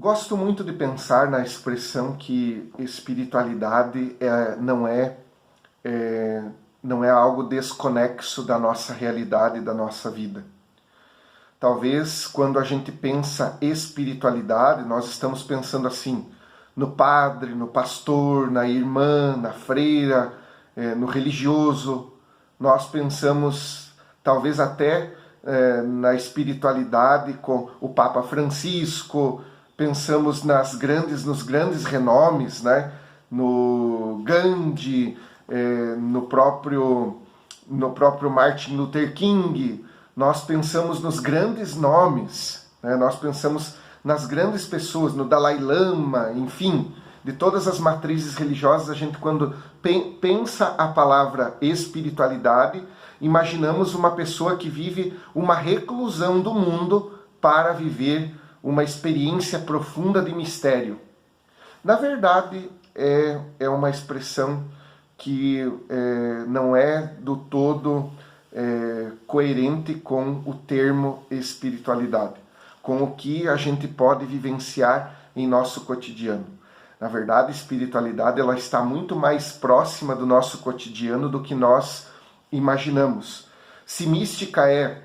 Gosto muito de pensar na expressão que espiritualidade não é algo desconexo da nossa realidade, da nossa vida. Talvez quando a gente pensa espiritualidade, nós estamos pensando assim, no padre, no pastor, na irmã, na freira, no religioso. Nós pensamos talvez até na espiritualidade com o Papa Francisco, pensamos nos grandes renomes, né? No Gandhi, no próprio Martin Luther King. Nós pensamos nos grandes nomes, né? Nós pensamos nas grandes pessoas, no Dalai Lama, enfim, de todas as matrizes religiosas, a gente quando pensa a palavra espiritualidade, imaginamos uma pessoa que vive uma reclusão do mundo para viver uma experiência profunda de mistério. Na verdade, é uma expressão que não é do todo coerente com o termo espiritualidade, com o que a gente pode vivenciar em nosso cotidiano. Na verdade, a espiritualidade ela está muito mais próxima do nosso cotidiano do que nós imaginamos. Se mística é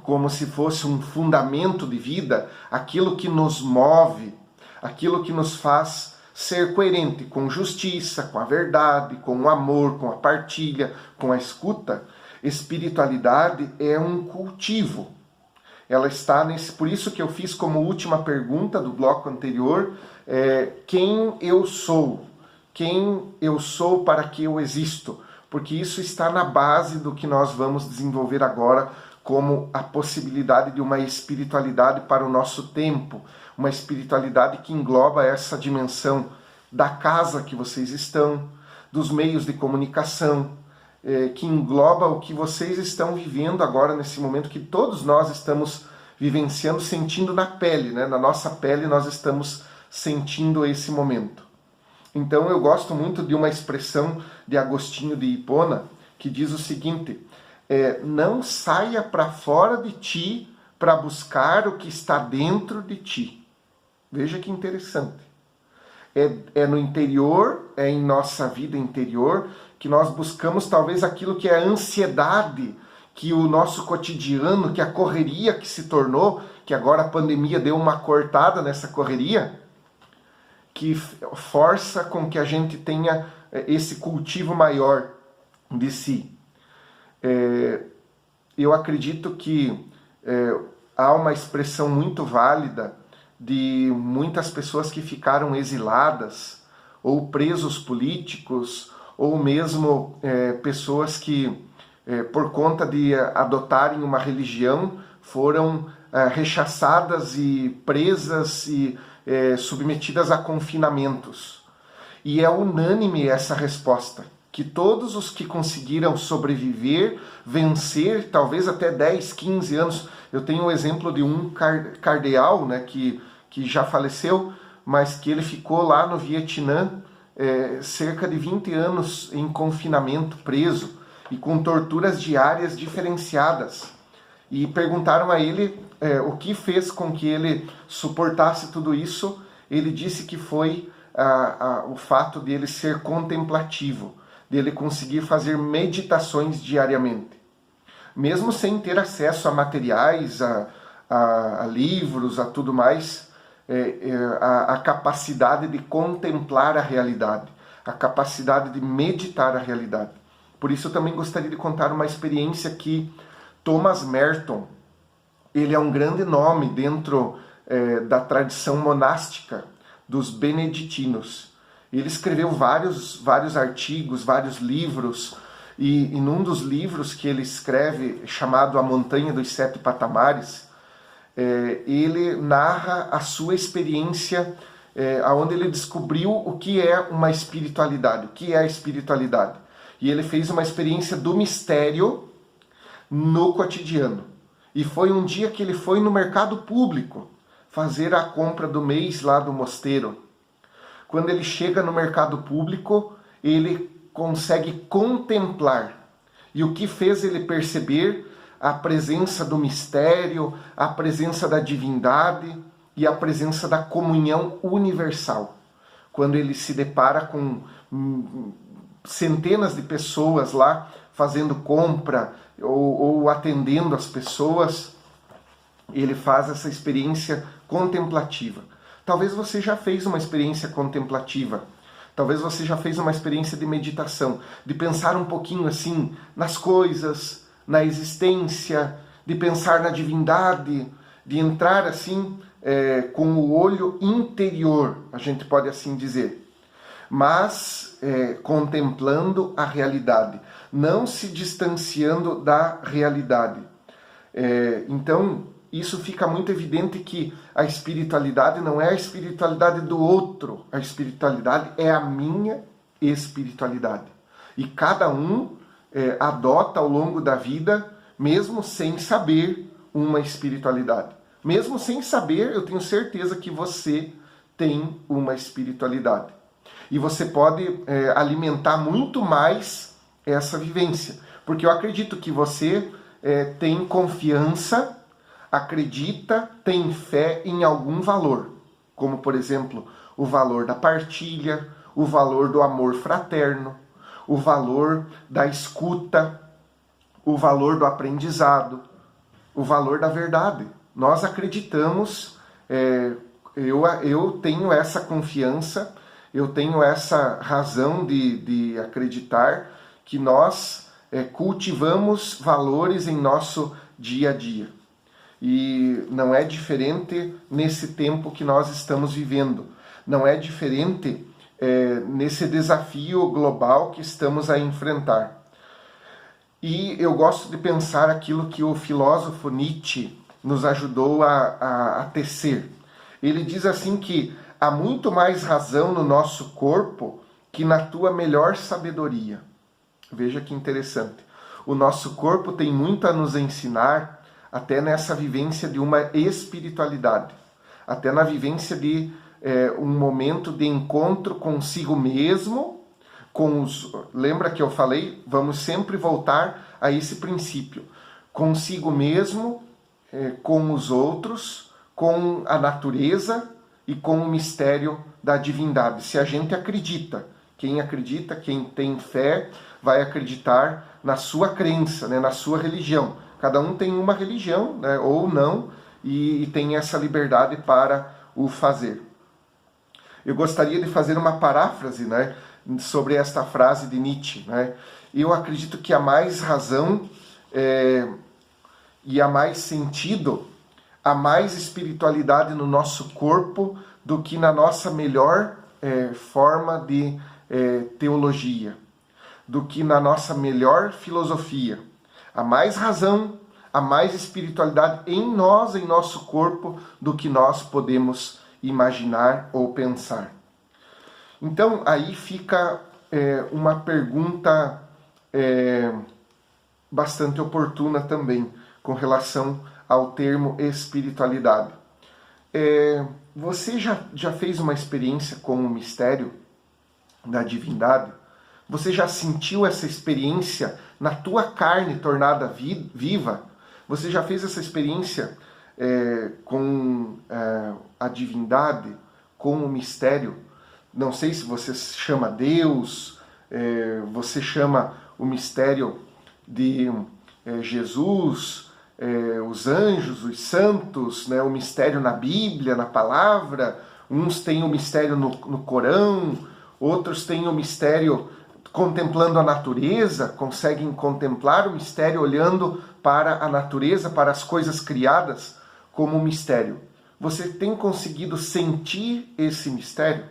como se fosse um fundamento de vida, aquilo que nos move, aquilo que nos faz ser coerente com justiça, com a verdade, com o amor, com a partilha, com a escuta, espiritualidade é um cultivo. Ela está nesse, por isso que eu fiz como última pergunta do bloco anterior, quem eu sou? Quem eu sou para que eu existo? Porque isso está na base do que nós vamos desenvolver agora como a possibilidade de uma espiritualidade para o nosso tempo, uma espiritualidade que engloba essa dimensão da casa que vocês estão, dos meios de comunicação, que engloba o que vocês estão vivendo agora nesse momento, que todos nós estamos vivenciando, sentindo na pele, né? Na nossa pele nós estamos sentindo esse momento. Então eu gosto muito de uma expressão de Agostinho de Hipona, que diz o seguinte: não saia para fora de ti para buscar o que está dentro de ti. Veja que interessante. É no interior, é em nossa vida interior, que nós buscamos talvez aquilo que é a ansiedade, que o nosso cotidiano, que a correria que se tornou, que agora a pandemia deu uma cortada nessa correria, que força com que a gente tenha esse cultivo maior de si. Eu acredito que há uma expressão muito válida de muitas pessoas que ficaram exiladas, ou presos políticos, ou mesmo pessoas que, por conta de adotarem uma religião, foram rechaçadas e presas e submetidas a confinamentos. E é unânime essa resposta, que todos os que conseguiram sobreviver, vencer, talvez até 10, 15 anos. Eu tenho o exemplo de um cardeal, né, que já faleceu, mas que ele ficou lá no Vietnã cerca de 20 anos em confinamento, preso, e com torturas diárias diferenciadas. E perguntaram a ele o que fez com que ele suportasse tudo isso. Ele disse que foi o fato de ele ser contemplativo, de ele conseguir fazer meditações diariamente. Mesmo sem ter acesso a materiais, a livros, a tudo mais, a capacidade de contemplar a realidade, a capacidade de meditar a realidade. Por isso eu também gostaria de contar uma experiência que Thomas Merton, ele é um grande nome dentro da tradição monástica dos beneditinos. Ele escreveu vários artigos, vários livros, e num dos livros que ele escreve, chamado A Montanha dos Sete Patamares, ele narra a sua experiência, onde ele descobriu o que é uma espiritualidade, o que é a espiritualidade. E ele fez uma experiência do mistério no cotidiano. E foi um dia que ele foi no mercado público fazer a compra do mês lá do mosteiro. Quando ele chega no mercado público, ele consegue contemplar. E o que fez ele perceber a presença do mistério, a presença da divindade, e a presença da comunhão universal. Quando ele se depara com centenas de pessoas lá fazendo compra ou atendendo as pessoas, ele faz essa experiência contemplativa. Talvez você já fez uma experiência contemplativa. Talvez você já fez uma experiência de meditação, de pensar um pouquinho assim nas coisas, na existência, de pensar na divindade, de entrar assim com o olho interior, a gente pode assim dizer. Mas contemplando a realidade, não se distanciando da realidade. Então, isso fica muito evidente que a espiritualidade não é a espiritualidade do outro, a espiritualidade é a minha espiritualidade. E cada um adota ao longo da vida, mesmo sem saber, uma espiritualidade. Mesmo sem saber, eu tenho certeza que você tem uma espiritualidade. E você pode alimentar muito mais essa vivência. Porque eu acredito que você tem confiança, acredita, tem fé em algum valor. Como, por exemplo, o valor da partilha, o valor do amor fraterno, o valor da escuta, o valor do aprendizado, o valor da verdade. Nós acreditamos, eu tenho essa confiança, eu tenho essa razão de acreditar que nós cultivamos valores em nosso dia a dia. E não é diferente nesse tempo que nós estamos vivendo. Não é diferente nesse desafio global que estamos a enfrentar. E eu gosto de pensar aquilo que o filósofo Nietzsche nos ajudou a tecer. Ele diz assim que há muito mais razão no nosso corpo que na tua melhor sabedoria. Veja que interessante. O nosso corpo tem muito a nos ensinar, até nessa vivência de uma espiritualidade, até na vivência de um momento de encontro consigo mesmo, lembra que eu falei? Vamos sempre voltar a esse princípio, consigo mesmo, com os outros, com a natureza e com o mistério da divindade. Se a gente acredita, quem tem fé, vai acreditar na sua crença, né, na sua religião. Cada um tem uma religião, né, ou não, e tem essa liberdade para o fazer. Eu gostaria de fazer uma paráfrase, né, sobre esta frase de Nietzsche. Né? Eu acredito que há mais razão e há mais sentido, há mais espiritualidade no nosso corpo do que na nossa melhor forma de teologia, do que na nossa melhor filosofia. Há mais razão, há mais espiritualidade em nós, em nosso corpo, do que nós podemos imaginar ou pensar. Então, aí fica uma pergunta bastante oportuna também, com relação ao termo espiritualidade. Você já fez uma experiência com o mistério da divindade? Você já sentiu essa experiência na tua carne tornada viva? Você já fez essa experiência com a divindade, com o mistério? Não sei se você chama Deus, você chama o mistério de Jesus, os anjos, os santos, né, o mistério na Bíblia, na palavra. Uns têm o mistério no Corão, outros têm o mistério contemplando a natureza, conseguem contemplar o mistério olhando para a natureza, para as coisas criadas como um mistério. Você tem conseguido sentir esse mistério?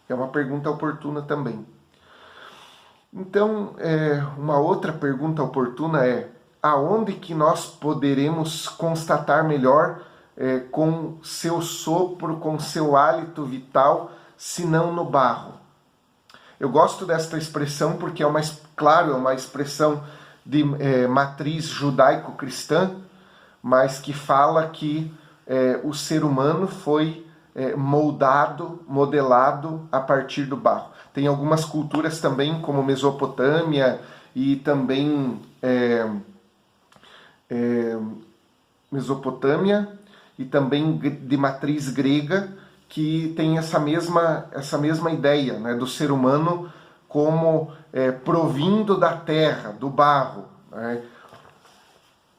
É uma pergunta oportuna também. Então, uma outra pergunta oportuna é: aonde que nós poderemos constatar melhor com seu sopro, com seu hálito vital, se não no barro? Eu gosto desta expressão porque é uma expressão de matriz judaico-cristã, mas que fala que o ser humano foi modelado a partir do barro. Tem algumas culturas também, como Mesopotâmia e e também de matriz grega, que tem essa mesma ideia, né, do ser humano como provindo da terra, do barro. Né?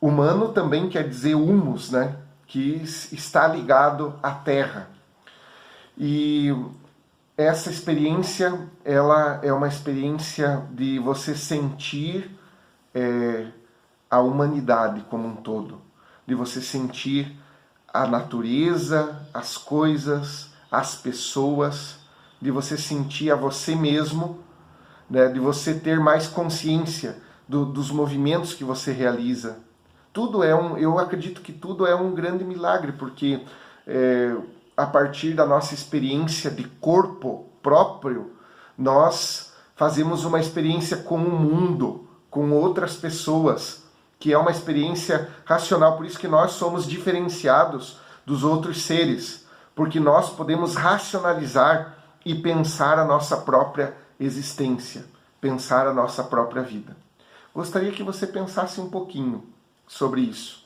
Humano também quer dizer humus, né, que está ligado à terra. E essa experiência, ela é uma experiência de você sentir a humanidade como um todo, de você sentir a natureza, as coisas, as pessoas, de você sentir a você mesmo, né, de você ter mais consciência dos movimentos que você realiza. Tudo eu acredito que tudo é um grande milagre, porque a partir da nossa experiência de corpo próprio, nós fazemos uma experiência com o mundo, com outras pessoas, que é uma experiência racional. Por isso que nós somos diferenciados dos outros seres, porque nós podemos racionalizar e pensar a nossa própria existência, pensar a nossa própria vida. Gostaria que você pensasse um pouquinho sobre isso,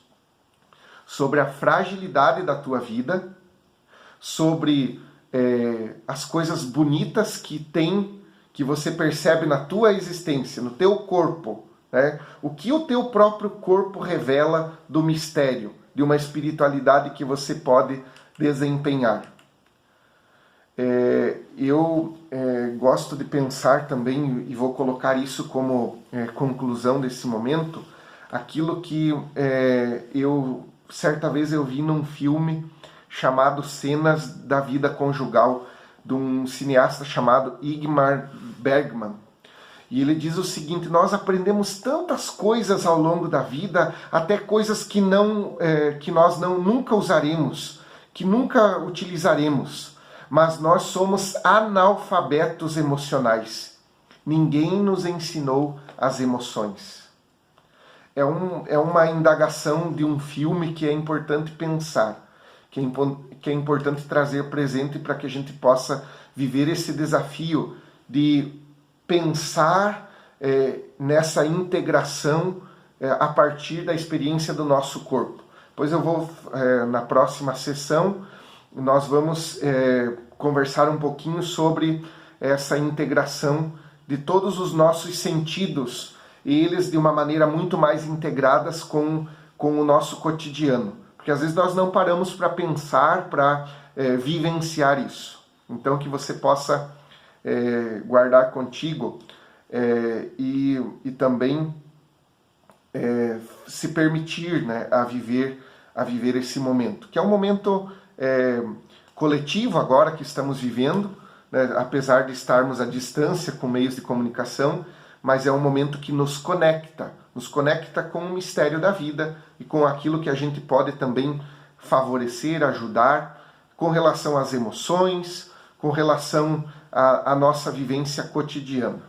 sobre a fragilidade da tua vida, sobre as coisas bonitas que você percebe na tua existência, no teu corpo, né? O que o teu próprio corpo revela do mistério, de uma espiritualidade que você pode desempenhar. Eu gosto de pensar também, e vou colocar isso como conclusão desse momento, aquilo que certa vez eu vi num filme chamado Cenas da Vida Conjugal, de um cineasta chamado Ingmar Bergman. E ele diz o seguinte: nós aprendemos tantas coisas ao longo da vida, até coisas que nós nunca usaremos, que nunca utilizaremos, mas nós somos analfabetos emocionais. Ninguém nos ensinou as emoções. É uma indagação de um filme que é importante pensar, que é importante trazer presente para que a gente possa viver esse desafio de pensar nessa integração a partir da experiência do nosso corpo. Pois eu vou, na próxima sessão, nós vamos conversar um pouquinho sobre essa integração de todos os nossos sentidos, eles de uma maneira muito mais integradas com o nosso cotidiano. Porque às vezes nós não paramos para pensar, para vivenciar isso. Então que você possa guardar contigo e também se permitir, né, a viver esse momento, que é um momento coletivo agora que estamos vivendo, né, apesar de estarmos à distância com meios de comunicação, mas é um momento que nos conecta com o mistério da vida e com aquilo que a gente pode também favorecer, ajudar, com relação às emoções, com relação à nossa vivência cotidiana.